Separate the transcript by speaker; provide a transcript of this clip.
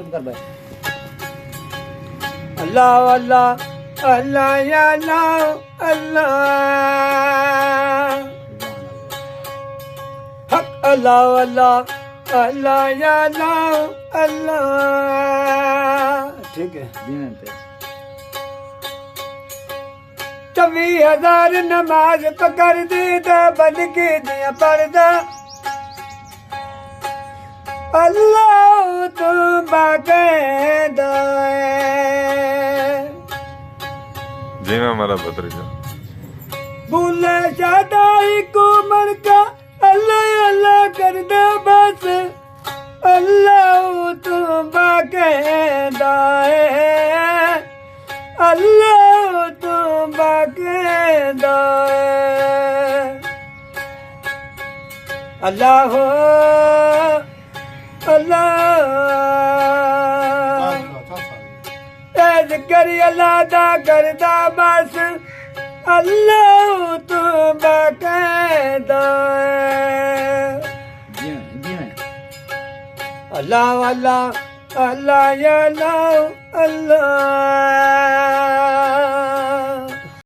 Speaker 1: तुम कर भाई। अल्लाह अल्लाह अल्लाह या अल्लाह अल्लाह हक अल्लाह अल्लाह अल्लाह या अल्लाह अल्लाह। ठीक है। 24,000 नमाज पकड़ दी तो बंदगी दिया पर्दा अल्लाह तुम बाकायदा
Speaker 2: जी मैं हमारा भतीजा
Speaker 1: भूले शादाई को मर का अल्लाह अल्लाह कर दे बस अल्लाह तुम बाकायदा अल्लाह तुम बाकायदा अल्लाह अल्लाह जिक्र अल्लाह दा करदा बस अल्लाह तू बाकायदा अल्लाह अल्लाह अल्लाह या अल्लाह अल्लाह